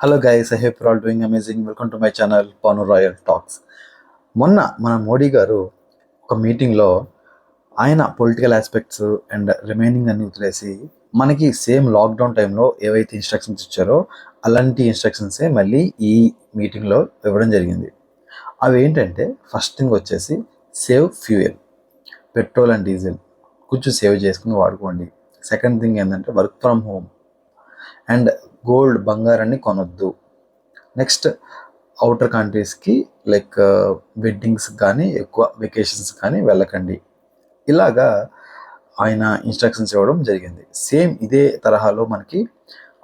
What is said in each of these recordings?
Hello guys, I hope you all doing amazing. Welcome to my channel Pawan Royal Talks. మొన్న మన మోడీ గారు ఒక మీటింగ్లో ఆయన పొలిటికల్ ఆస్పెక్ట్స్ అండ్ రిమైనింగ్ అన్ని వదిలేసి మనకి సేమ్ లాక్డౌన్ టైంలో ఏవైతే ఇన్స్ట్రక్షన్స్ ఇచ్చారో అలాంటి ఇన్స్ట్రక్షన్సే మళ్ళీ ఈ మీటింగ్లో ఇవ్వడం జరిగింది. అవి ఏంటంటే ఫస్ట్ థింగ్ వచ్చేసి save fuel, petrol and diesel కొంచెం సేవ్ చేసుకుని వాడుకోండి. సెకండ్ థింగ్ ఏంటంటే work from home and gold బంగారాన్ని కొనొద్దు. నెక్స్ట్ అవుటర్ కంట్రీస్కి లైక్ వెడ్డింగ్స్ కానీ ఎక్కువ వెకేషన్స్ కానీ వెళ్ళకండి. ఇలాగా ఆయన ఇన్స్ట్రక్షన్స్ ఇవ్వడం జరిగింది. సేమ్ ఇదే తరహాలో మనకి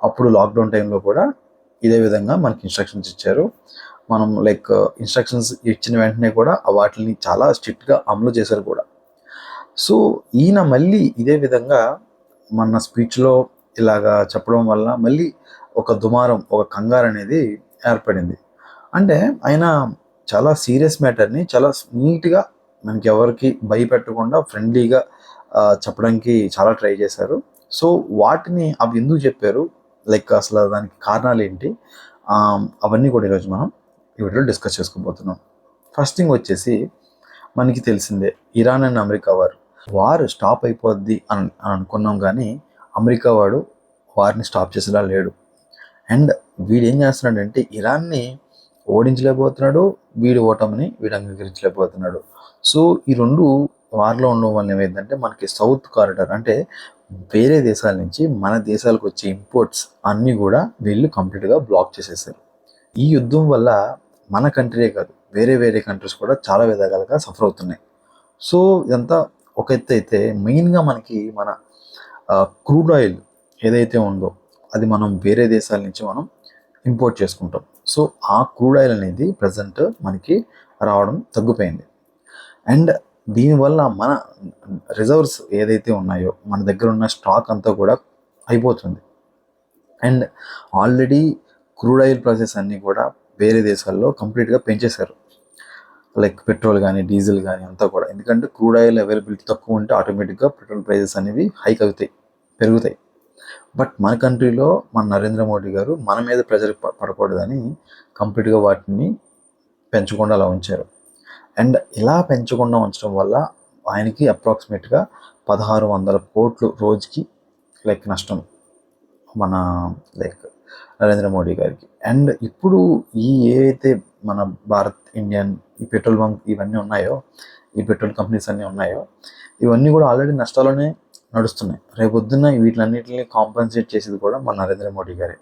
అప్పుడు లాక్డౌన్ టైంలో కూడా ఇదే విధంగా మనకి ఇన్స్ట్రక్షన్స్ ఇచ్చారు. మనం లైక్ ఇన్స్ట్రక్షన్స్ ఇచ్చిన వెంటనే కూడా వాటిని చాలా స్ట్రిక్ట్గా అమలు చేశారు కూడా. సో ఈయన మళ్ళీ ఇదే విధంగా మన స్పీచ్లో ఇలాగా చెప్పడం వల్ల మళ్ళీ ఒక దుమారం, ఒక కంగారు అనేది ఏర్పడింది. అంటే ఆయన చాలా సీరియస్ మ్యాటర్ని చాలా నీట్గా మనకి ఎవరికి భయపెట్టకుండా ఫ్రెండ్లీగా చెప్పడానికి చాలా ట్రై చేశారు. సో వాటిని అవి ఎందుకు చెప్పారు, లైక్ అసలు దానికి కారణాలు ఏంటి, అవన్నీ కూడా ఈరోజు మనం ఈ వీడియోలో డిస్కస్ చేసుకోబోతున్నాం. ఫస్ట్ థింగ్ వచ్చేసి మనకి తెలిసిందే, Iran and America war stop అయిపోద్ది అని అనుకున్నాం, కానీ అమెరికా వాడు వారిని స్టాప్ చేసేలా లేడు. అండ్ వీడు ఏం చేస్తున్నాడంటే ఇరాన్ని ఓడించలేకపోతున్నాడు, వీడి ఓటమిని వీడు అంగీకరించలేకపోతున్నాడు. సో ఈ రెండు వార్లో ఉండడం వల్ల ఏమైందంటే మనకి సౌత్ కారిడార్, అంటే వేరే దేశాల నుంచి మన దేశాలకు వచ్చే ఇంపోర్ట్స్ అన్నీ కూడా వీళ్ళు కంప్లీట్గా బ్లాక్ చేసేసారు. ఈ యుద్ధం వల్ల మన కంట్రీయే కాదు, వేరే వేరే కంట్రీస్ కూడా చాలా విధాలుగా సఫర్ అవుతున్నాయి. సో ఇదంతా ఒక ఎత్తు అయితే, మెయిన్గా మనకి మన క్రూడ్ ఆయిల్ ఏదైతే ఉందో అది మనం వేరే దేశాల నుంచి మనం ఇంపోర్ట్ చేసుకుంటాం. సో ఆ క్రూడ్ ఆయిల్ అనేది ప్రజెంట్ మనకి రావడం తగ్గిపోయింది. అండ్ దీనివల్ల మన రిజర్వ్స్ ఏదైతే ఉన్నాయో మన దగ్గర ఉన్న స్టాక్ అంతా కూడా అయిపోతుంది. And already crude oil prices అన్నీ కూడా వేరే దేశాల్లో కంప్లీట్గా పెంచేశారు, లైక్ పెట్రోల్ కానీ డీజిల్ కానీ అంతా కూడా. ఎందుకంటే క్రూడ్ ఆయిల్ అవైలబిలిటీ తక్కువ ఉంటే ఆటోమేటిక్గా పెట్రోల్ ప్రైసెస్ అనేవి హైక్ అవుతాయి, పెరుగుతాయి. బట్ మన కంట్రీలో మన నరేంద్ర మోడీ గారు మన మీద ప్రెజర్ పడకూడదని కంప్లీట్గా వాటిని పెంచకుండా అలా ఉంచారు. అండ్ ఇలా పెంచకుండా ఉంచడం వల్ల ఆయనకి అప్రాక్సిమేట్గా 1600 కోట్లు రోజుకి లైక్ నష్టం మన లైక్ నరేంద్ర మోడీ గారికి. అండ్ ఇప్పుడు ఏవైతే మన భారత్ ఇండియన్ ఈ పెట్రోల్ బంక్ ఇవన్నీ ఉన్నాయో, ఈ పెట్రోల్ కంపెనీస్ అన్నీ ఉన్నాయో, ఇవన్నీ కూడా ఆల్రెడీ నష్టాల్లోనే నడుస్తున్నాయి. రేపొద్దున్న వీటిలన్నిటిని కాంపన్సేట్ చేసేది కూడా మన నరేంద్ర మోడీ గారే.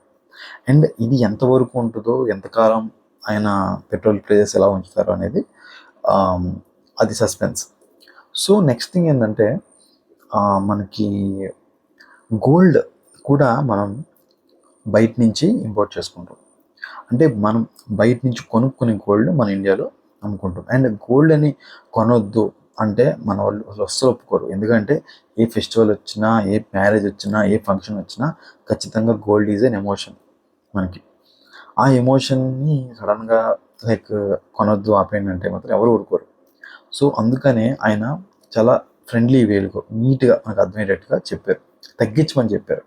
అండ్ ఇది ఎంతవరకు ఉంటుందో, ఎంతకాలం ఆయన పెట్రోల్ ప్రైజెస్ ఎలా ఉంచుతారో అనేది అది సస్పెన్స్. సో నెక్స్ట్ థింగ్ ఏంటంటే మనకి గోల్డ్ కూడా మనం బయట నుంచి ఇంపోర్ట్ చేసుకుంటాం. అంటే మనం బయట నుంచి కొనుక్కునే గోల్డ్ మన ఇండియాలో అమ్ముకుంటాం. అండ్ గోల్డ్ అని కొనొద్దు అంటే మన వాళ్ళు అస్సలు ఒప్పుకోరు. ఎందుకంటే ఏ ఫెస్టివల్ వచ్చినా, ఏ మ్యారేజ్ వచ్చినా, ఏ ఫంక్షన్ వచ్చినా ఖచ్చితంగా గోల్డ్ ఈజ్ ఎన్ ఎమోషన్ మనకి. ఆ ఎమోషన్ని సడన్గా లైక్ కొనొద్దు, ఆపేయండి అంటే మాత్రం ఎవరు ఊరుకోరు. సో అందుకనే ఆయన చాలా ఫ్రెండ్లీ వేలుగా నీట్గా మనకు అర్థమయ్యేటట్టుగా చెప్పారు, తగ్గించమని చెప్పారు.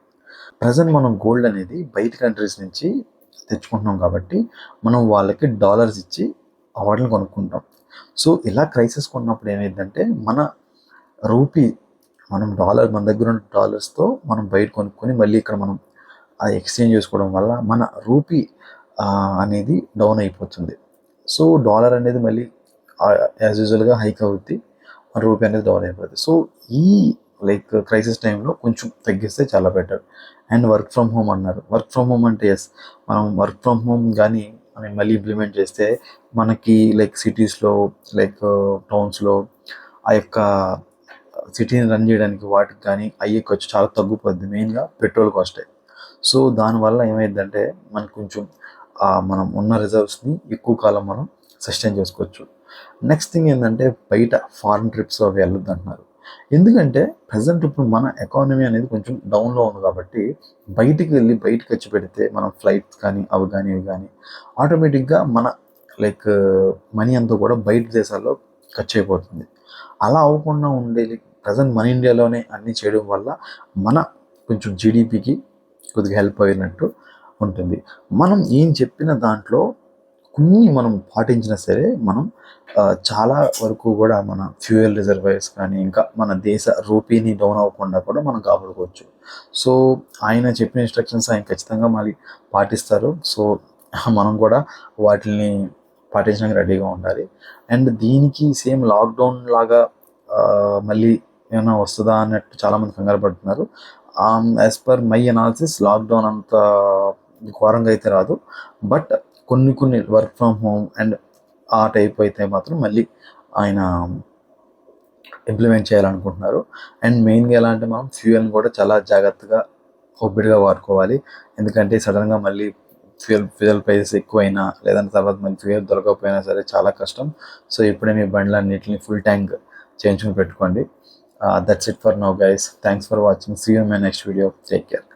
ప్రజెంట్ మనం గోల్డ్ అనేది బయట కంట్రీస్ నుంచి తెచ్చుకుంటున్నాం కాబట్టి మనం వాళ్ళకి డాలర్స్ ఇచ్చి వాటిని కొనుక్కుంటాం. సో ఇలా క్రైసిస్ కొన్నప్పుడు ఏమైందంటే మన రూపీ, మనం మన దగ్గర ఉన్న డాలర్స్తో మనం బయట కొనుక్కొని మళ్ళీ ఇక్కడ మనం అది ఎక్స్చేంజ్ చేసుకోవడం వల్ల మన రూపీ అనేది డౌన్ అయిపోతుంది. సో డాలర్ అనేది మళ్ళీ యాజ్ యూజువల్గా హైక్ అవుద్ది, మన రూపీ అనేది డౌన్ అయిపోతుంది. సో ఈ లైక్ క్రైసిస్ టైంలో కొంచెం తగ్గిస్తే చాలా better. And work from home అన్నారు. వర్క్ ఫ్రమ్ హోమ్ అంటే ఎస్, మనం వర్క్ ఫ్రమ్ హోమ్ కానీ మనం మళ్ళీ ఇంప్లిమెంట్ చేస్తే మనకి లైక్ సిటీస్లో, లైక్ టౌన్స్లో ఆ యొక్క సిటీని రన్ చేయడానికి వాటికి కానీ అయ్యే ఖర్చు చాలా తగ్గిపోద్ది, మెయిన్గా పెట్రోల్ కాస్టే. సో దానివల్ల ఏమైందంటే మనకు కొంచెం మనం ఉన్న రిజర్వ్స్ని ఎక్కువ కాలం మనం సస్టైన్ చేసుకోవచ్చు. నెక్స్ట్ థింగ్ ఏంటంటే బయట ఫారిన్ ట్రిప్స్ అవి వెళ్ళొద్దు అంటున్నారు. ఎందుకంటే ప్రజెంట్ ఇప్పుడు మన ఎకానమీ అనేది కొంచెం డౌన్లో ఉంది కాబట్టి బయటికి వెళ్ళి బయట ఖర్చు పెడితే మనం ఫ్లైట్స్ కానీ అవి కానీ ఇవి కానీ ఆటోమేటిక్గా మన లైక్ మనీ అంతా కూడా బయట దేశాల్లో ఖర్చు అయిపోతుంది. అలా అవ్వకుండా ఉండేది ప్రజెంట్ మన ఇండియాలోనే అన్నీ చేయడం వల్ల మన కొంచెం జీడిపికి కొద్దిగా హెల్ప్ అయినట్టు ఉంటుంది. మనం ఏం చెప్పిన దాంట్లో కొన్ని మనం పాటించినా సరే మనం చాలా వరకు కూడా మన ఫ్యూయల్ రిజర్వాయర్స్ కానీ ఇంకా మన దేశ రూపీని డౌన్ అవ్వకుండా కూడా మనం కాపాడుకోవచ్చు. సో ఆయన చెప్పిన ఇన్స్ట్రక్షన్స్ ఆయన ఖచ్చితంగా మళ్ళీ పాటిస్తారు. సో మనం కూడా వాటిని పాటించడానికి రెడీగా ఉండాలి. అండ్ దీనికి సేమ్ లాక్డౌన్ లాగా మళ్ళీ ఏమైనా వస్తుందా అన్నట్టు చాలామంది కంగారు పడుతున్నారు. As per my analysis lockdown అంత ఘోరంగా అయితే రాదు. బట్ కొన్ని వర్క్ ఫ్రమ్ హోమ్ అండ్ ఆ టైప్ అయితే మాత్రం మళ్ళీ ఆయన ఇంప్లిమెంట్ చేయాలనుకుంటున్నారు. అండ్ మెయిన్గా ఎలా అంటే మనం ఫ్యూయల్ని కూడా చాలా జాగ్రత్తగా ఒబ్బిడిగా వాడుకోవాలి. ఎందుకంటే సడన్గా మళ్ళీ ఫ్యూయల్ ప్రైసెస్ ఎక్కువైనా లేదంటే తర్వాత మళ్ళీ ఫ్యూయల్ దొరకకపోయినా సరే చాలా కష్టం. సో ఇప్పుడే మీ బండ్లన్నిటిని ఫుల్ ట్యాంక్ చేయించుకుని పెట్టుకోండి. That's it for now guys. Thanks for watching. See you in my next video. Take care.